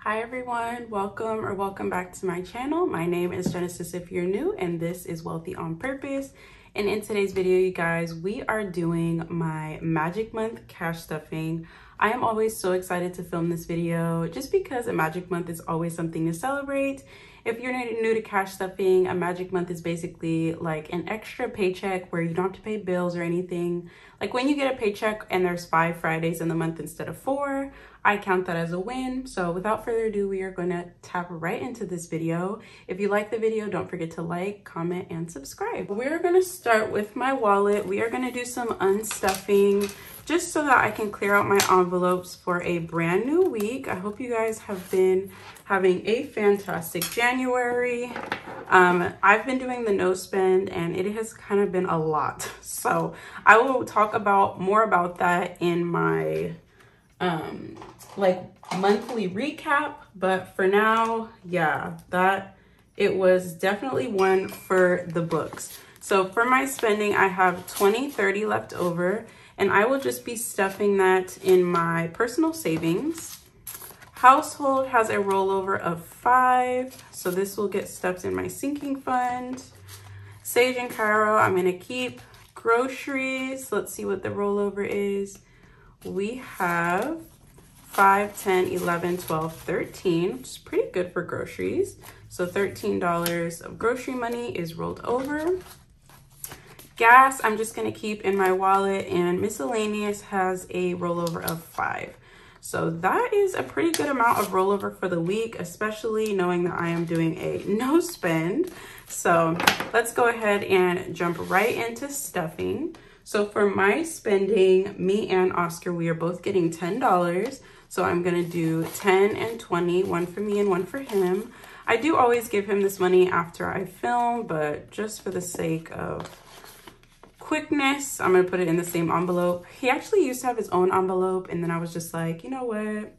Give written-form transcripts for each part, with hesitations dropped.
Hi everyone, welcome back to my channel. My name is Genesis if you're new, and this is Wealthy on Purpose. And in today's video, you guys, we are doing my Magic Month cash stuffing. I am always so excited to film this video just because a Magic Month is always something to celebrate. If you're new to cash stuffing, a Magic Month is basically like an extra paycheck where you don't have to pay bills or anything. Like when you get a paycheck and there's 5 Fridays in the month instead of 4, I count that as a win. So without further ado, we are going to tap right into this video. If you like the video, don't forget to like, comment, and subscribe. We're going to start with my wallet. We are going to do some unstuffing just so that I can clear out my envelopes for a brand new week. I hope you guys have been having a fantastic January. I've been doing the no spend and it has kind of been a lot. So I will talk more about that in my like monthly recap, but for now, yeah, it was definitely one for the books. So for my spending, I have $20.30 left over, and I will just be stuffing that in my personal savings. Household has a rollover of 5, so this will get stuffed in my sinking fund. Sage and Cairo, I'm gonna keep. Groceries, let's see what the rollover is. We have 5, 10, 11, 12, 13, which is pretty good for groceries. So $13 of grocery money is rolled over. Gas, I'm just gonna keep in my wallet, and miscellaneous has a rollover of 5. So that is a pretty good amount of rollover for the week, especially knowing that I am doing a no spend. So let's go ahead and jump right into stuffing. So for my spending, me and Oscar, we are both getting $10. So I'm gonna do 10 and 20, one for me and one for him. I do always give him this money after I film, but just for the sake of quickness, I'm gonna put it in the same envelope. He actually used to have his own envelope, and then I was just like, you know what?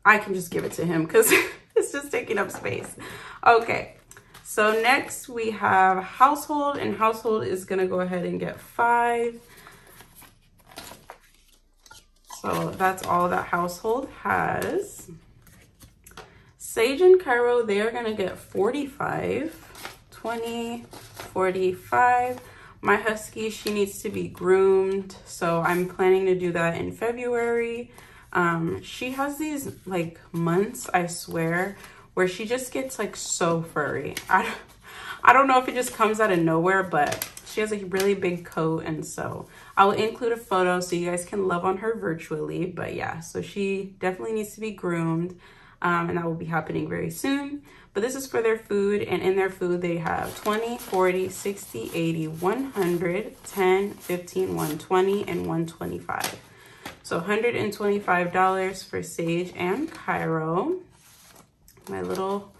I can just give it to him because it's just taking up space. Okay, so next we have household, and household is gonna go ahead and get 5. So that's all that household has. Sage and Cairo, they are gonna get 45. 20, 45. My husky, she needs to be groomed, so I'm planning to do that in February. She has these like months, I swear, where she just gets like so furry. I don't know if it just comes out of nowhere, but she has a really big coat, and so I'll include a photo so you guys can love on her virtually. But yeah, so she definitely needs to be groomed. And that will be happening very soon. But this is for their food, and in their food they have 20, 40, 60, 80, 100, 10, 15, 120, and 125. So $125 for Sage and Cairo, my little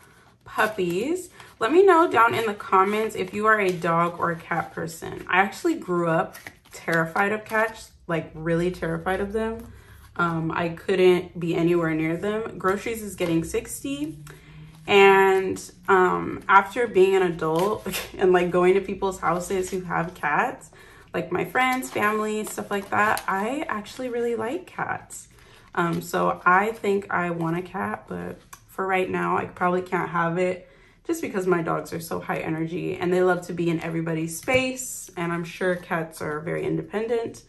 puppies. Let me know down in the comments if you are a dog or a cat person. I actually grew up terrified of cats, like really terrified of them. I couldn't be anywhere near them. Groceries is getting 60. And after being an adult and like going to people's houses who have cats, like my friends, family, stuff like that, I actually really like cats. So I think I want a cat, but for right now, I probably can't have it just because my dogs are so high energy and they love to be in everybody's space. And I'm sure cats are very independent.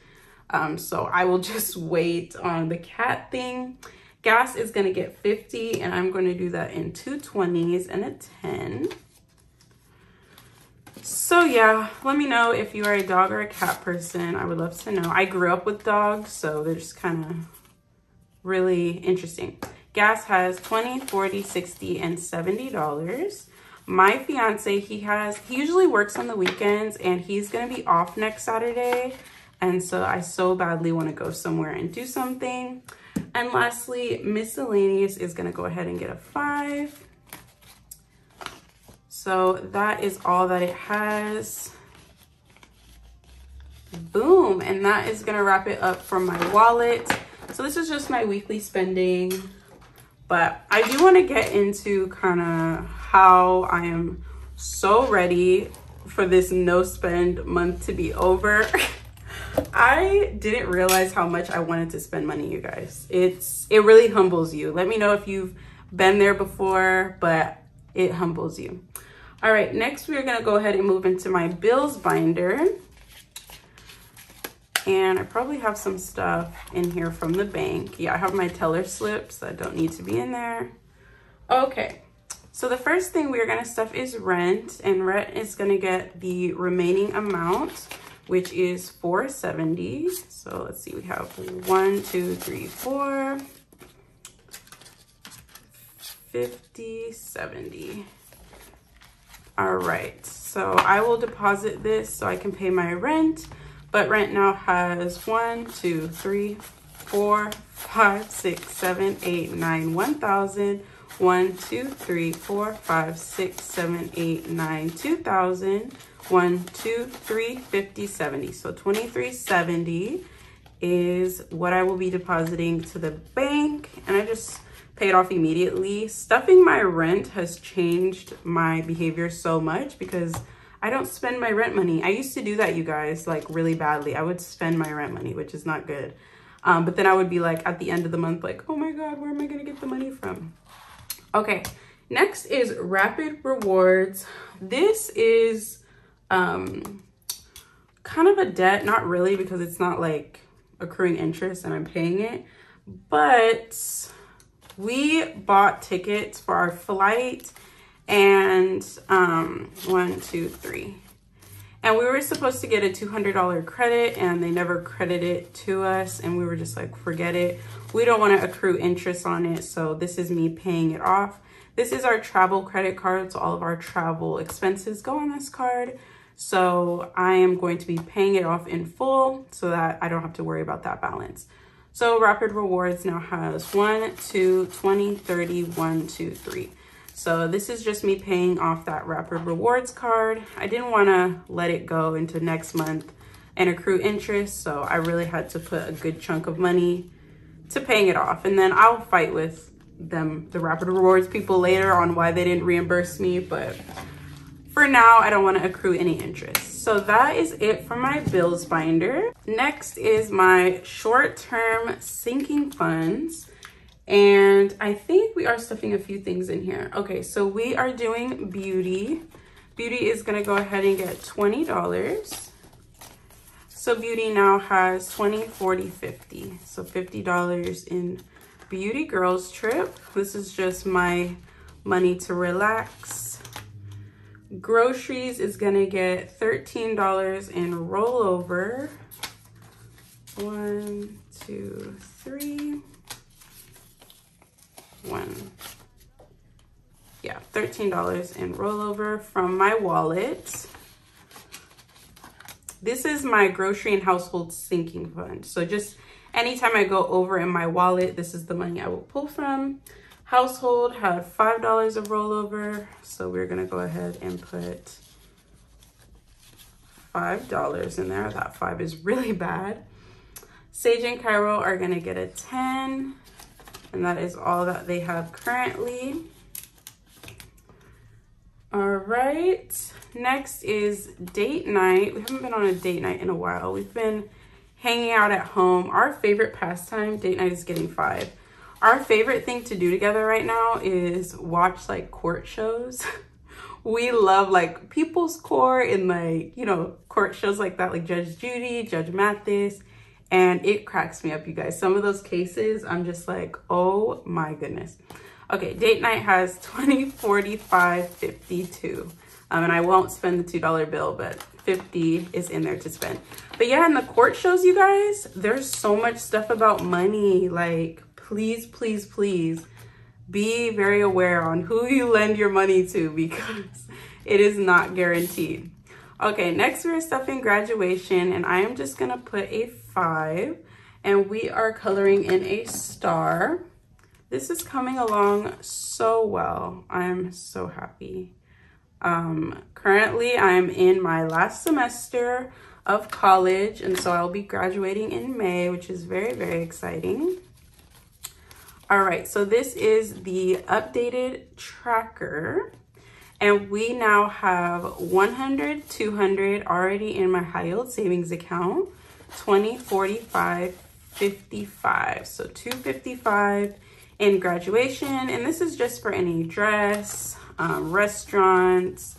So I will just wait on the cat thing. Gas is gonna get 50, and I'm gonna do that in 2 20s and a 10. So yeah, let me know if you are a dog or a cat person. I would love to know. I grew up with dogs, so they're just kind of really interesting. Gas has 20, 40, 60, and $70. My fiance, he usually works on the weekends, and he's gonna be off next Saturday. And so I so badly want to go somewhere and do something. And lastly, miscellaneous is going to go ahead and get a 5. So that is all that it has. Boom. And that is going to wrap it up for my wallet. So this is just my weekly spending. But I do want to get into kind of how I am so ready for this no spend month to be over. I didn't realize how much I wanted to spend money, you guys. It really humbles you. Let me know if you've been there before, but it humbles you. All right, next we're gonna go ahead and move into my bills binder. And I probably have some stuff in here from the bank. Yeah, I have my teller slips that don't need to be in there. Okay, so the first thing we're gonna stuff is rent, and rent is gonna get the remaining amount, which is $470. So let's see, we have 1, 2, 3, 4, 50, 70. All right, so I will deposit this so I can pay my rent, but rent now has 1, 2, 3, 4, 5, 6, 7, 8, 9, 1,000. 1, 2, 3, 4, 5, 6, 7, 8, 9, 2,000. 1, 2, 3, 50, 70. So $23.70 is what I will be depositing to the bank, and I just pay it off immediately. Stuffing my rent has changed my behavior so much because I don't spend my rent money. I used to do that, you guys, like really badly. I would spend my rent money, which is not good. But then I would be like at the end of the month, like, oh my God, where am I gonna get the money from? Okay, next is Rapid Rewards. This is kind of a debt, not really, because it's not like accruing interest and I'm paying it, but we bought tickets for our flight and 1, 2, 3. And we were supposed to get a $200 credit and they never credited it to us. And we were just like, forget it. We don't want to accrue interest on it. So this is me paying it off. This is our travel credit card. So all of our travel expenses go on this card. So I am going to be paying it off in full so that I don't have to worry about that balance. So Rapid Rewards now has 1, 2, 20, 30, 1, 2, 3. So this is just me paying off that Rapid Rewards card. I didn't want to let it go into next month and accrue interest. So I really had to put a good chunk of money to paying it off. And then I'll fight with them, the Rapid Rewards people, later on why they didn't reimburse me. But for now, I don't want to accrue any interest. So that is it for my bills binder. Next is my short-term sinking funds. And I think we are stuffing a few things in here. Okay, so we are doing beauty. Beauty is gonna go ahead and get $20. So beauty now has 20, 40, 50. So $50 in beauty girls trip. This is just my money to relax. Groceries is gonna get $13 in rollover. 1, 2, 3. 1. Yeah, $13 in rollover from my wallet. This is my grocery and household sinking fund. So just anytime I go over in my wallet, this is the money I will pull from. Household had $5 of rollover. So we're gonna go ahead and put $5 in there. That 5 is really bad. Sage and Cairo are gonna get a 10. And that is all that they have currently. All right, next is date night. We haven't been on a date night in a while. We've been hanging out at home. Our favorite pastime, date night, is getting 5. Our favorite thing to do together right now is watch like court shows. We love like People's Court and like, you know, court shows like that, like Judge Judy, Judge Mathis. And it cracks me up, you guys. Some of those cases, I'm just like, oh my goodness. Okay, date night has 20, 45, 52. And I won't spend the $2 bill, but 50 is in there to spend. But yeah, in the court shows, you guys, there's so much stuff about money. Like, please, please, please be very aware on who you lend your money to because it is not guaranteed. Okay, next we're stuffing graduation, and I am just gonna put a 5, and we are coloring in a star. This is coming along so well. I'm so happy. Currently I'm in my last semester of college, and so I'll be graduating in May, which is very, very exciting. All right, so this is the updated tracker. And we now have 100, 200 already in my high yield savings account. 20, 45, 55. So $255 in graduation. And this is just for any dress, restaurants,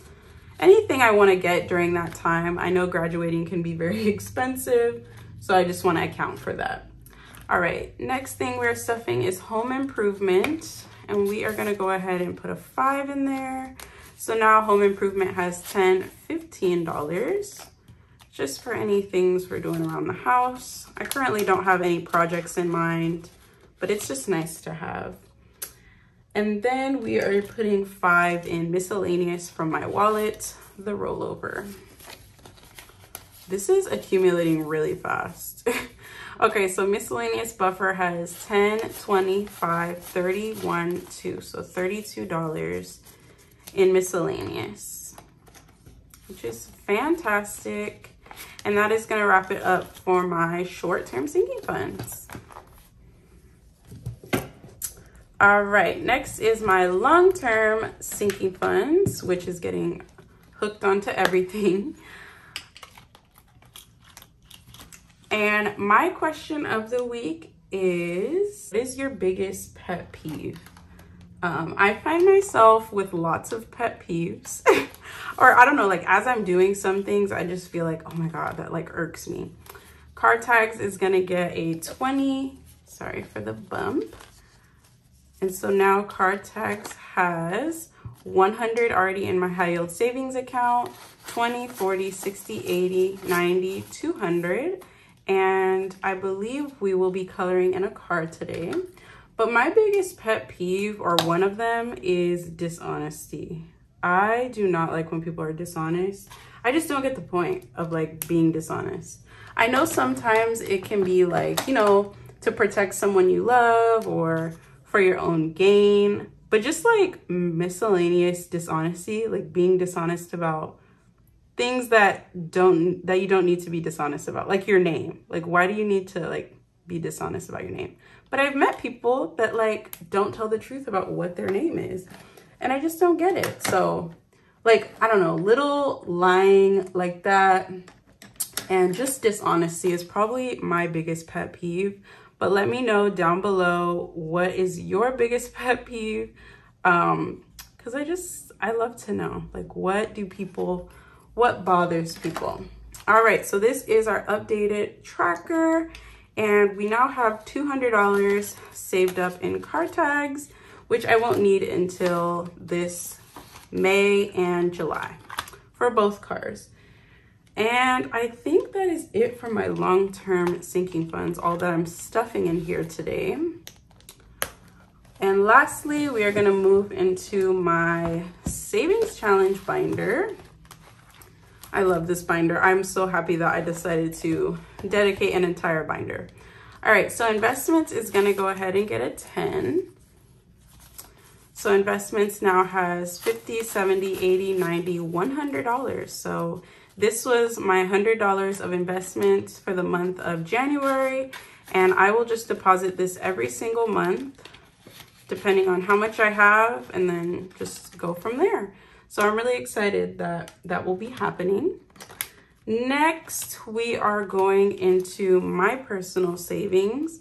anything I want to get during that time. I know graduating can be very expensive, so I just want to account for that. All right, next thing we're stuffing is home improvement, and we are going to go ahead and put a 5 in there. So now home improvement has $10, $15 just for any things we're doing around the house. I currently don't have any projects in mind, but it's just nice to have. And then we are putting 5 in miscellaneous from my wallet, the rollover. This is accumulating really fast. Okay, so miscellaneous buffer has 10, 25, 31, 2. So $32 in miscellaneous, which is fantastic. And that is gonna wrap it up for my short-term sinking funds. All right, next is my long-term sinking funds, which is getting hooked onto everything. And my question of the week is, what is your biggest pet peeve? I find myself with lots of pet peeves, or I don't know, like as I'm doing some things, I just feel like, oh my God, that like irks me. Card tags is gonna get a 20, sorry for the bump. And so now card tags has 100 already in my high yield savings account, 20, 40, 60, 80, 90, 200. And I believe we will be coloring in a card today. But my biggest pet peeve, or one of them, is dishonesty. I do not like when people are dishonest. I just don't get the point of like being dishonest. I know sometimes it can be like, you know, to protect someone you love or for your own gain, but just like miscellaneous dishonesty, like being dishonest about things that you don't need to be dishonest about, like your name. Like, why do you need to like be dishonest about your name? But I've met people that like don't tell the truth about what their name is, and I just don't get it. So like, I don't know, little lying like that and just dishonesty is probably my biggest pet peeve. But let me know down below, what is your biggest pet peeve? Because I love to know, like, what bothers people? All right, so this is our updated tracker, and we now have $200 saved up in card tags, which I won't need until this May and July for both cards. And I think that is it for my long-term sinking funds, all that I'm stuffing in here today. And lastly, we are gonna move into my savings challenge binder. I love this binder. I'm so happy that I decided to dedicate an entire binder. All right, so investments is gonna go ahead and get a 10. So investments now has 50, 70, 80, 90, $100. So this was my $100 of investments for the month of January, and I will just deposit this every single month, depending on how much I have, and then just go from there. So I'm really excited that that will be happening. Next, we are going into my personal savings,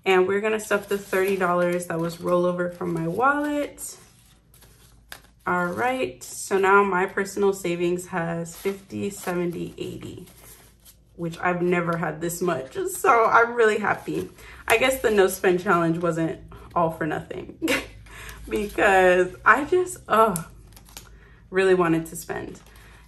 and we're gonna stuff the $30 that was rollover from my wallet. All right, so now my personal savings has 50, 70, 80, which I've never had this much. So I'm really happy. I guess the no spend challenge wasn't all for nothing because I just, really wanted to spend.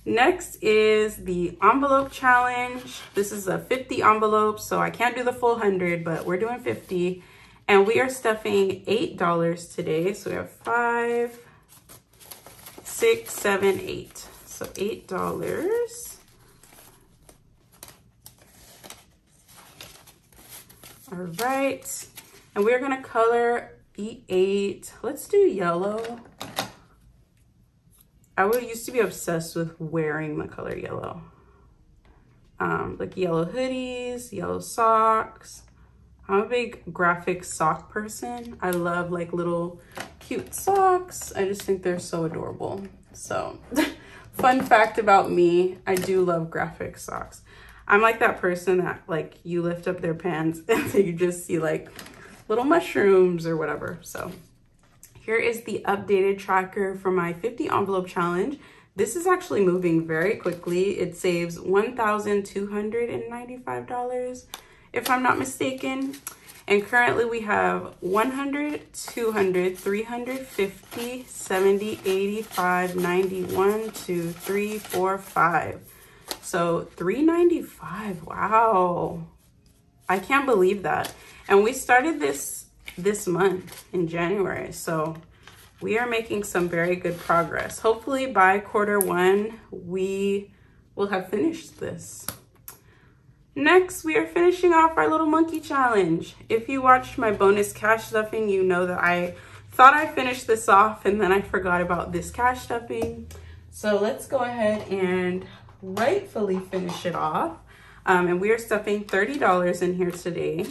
Next is the envelope challenge. This is a 50 envelope, so I can't do the full 100, but we're doing 50. And we are stuffing $8 today. So we have 5, 6, 7, 8. So $8. All right. And we're gonna color E8. Let's do yellow. I used to be obsessed with wearing the color yellow. Like yellow hoodies, yellow socks. I'm a big graphic sock person. I love like little cute socks. I just think they're so adorable. So fun fact about me, I do love graphic socks. I'm like that person that like you lift up their pants and so you just see like little mushrooms or whatever. So here is the updated tracker for my 50 envelope challenge. This is actually moving very quickly. It saves $1,295 if I'm not mistaken. And currently we have 100, 200, 350, 70, 85, 91, 2, 3, 4, 5. So 395, wow. I can't believe that. And we started this month in January. So we are making some very good progress. Hopefully by Q1, we will have finished this. Next, we are finishing off our little monkey challenge. If you watched my bonus cash stuffing, you know that I thought I finished this off and then I forgot about this cash stuffing. So let's go ahead and rightfully finish it off. And we are stuffing $30 in here today.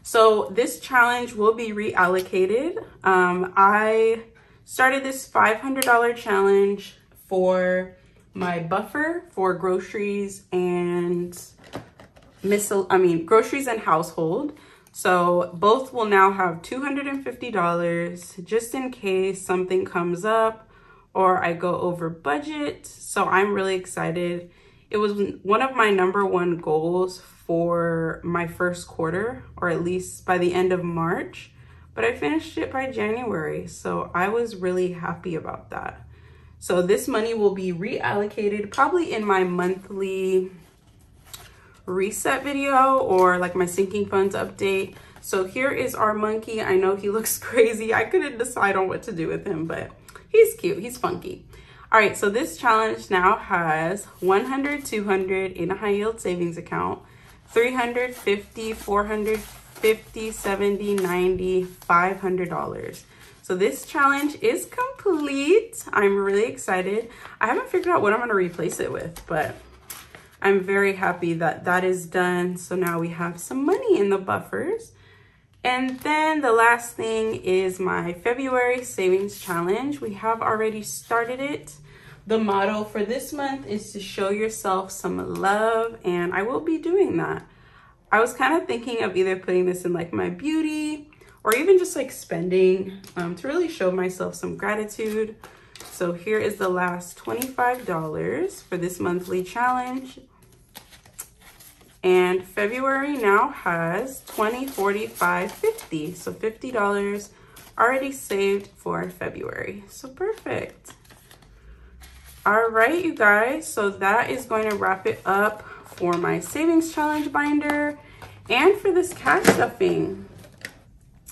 So this challenge will be reallocated. I started this $500 challenge for my buffer for groceries and groceries and household. So both will now have $250 just in case something comes up or I go over budget. So I'm really excited. It was one of my #1 goals for my first quarter, or at least by the end of March, but I finished it by January. So I was really happy about that. So this money will be reallocated probably in my monthly reset video or like my sinking funds update. So here is our monkey. I know he looks crazy. I couldn't decide on what to do with him, but he's cute, he's funky. All right, so this challenge now has 100, 200 in a high yield savings account, 350, 450, 70, 90, $500. So this challenge is complete. I'm really excited. I haven't figured out what I'm gonna replace it with, but I'm very happy that that is done. So now we have some money in the buffers. And then the last thing is my February savings challenge. We have already started it. The motto for this month is to show yourself some love, and I will be doing that. I was kind of thinking of either putting this in like my beauty or even just like spending to really show myself some gratitude. So here is the last $25 for this monthly challenge. And February now has 20, 45, 50. So $50 already saved for February. So perfect. All right, you guys. So that is going to wrap it up for my savings challenge binder and for this cash stuffing.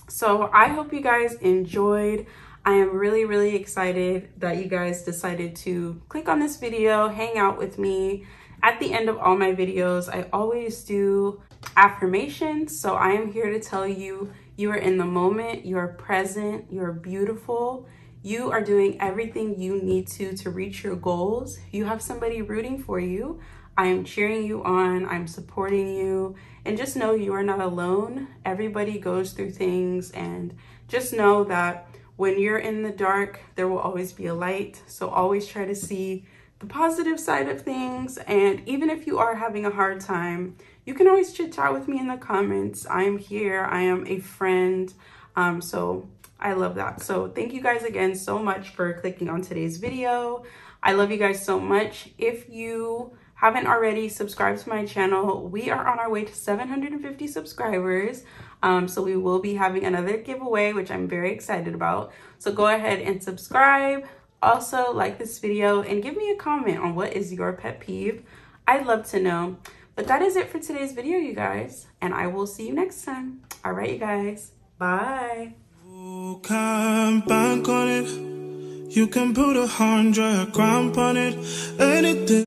So I hope you guys enjoyed. I am really, really excited that you guys decided to click on this video, hang out with me. At the end of all my videos, I always do affirmations. So I am here to tell you, you are in the moment, you are present, you're beautiful. You are doing everything you need to reach your goals. You have somebody rooting for you. I am cheering you on, I'm supporting you, and just know you are not alone. Everybody goes through things, and just know that when you're in the dark, there will always be a light. So always try to see the positive side of things. And even if you are having a hard time, you can always chit chat with me in the comments. I am here, I am a friend. So I love that. So thank you guys again so much for clicking on today's video. I love you guys so much. If you haven't already subscribed to my channel, we are on our way to 750 subscribers. So we will be having another giveaway, which I'm very excited about. So go ahead and subscribe. Also like this video and give me a comment on what is your pet peeve. I'd love to know. But that is it for today's video, you guys. And I will see you next time. All right, you guys. Bye. You can bank on it. You can put 100 grand on it. Anything.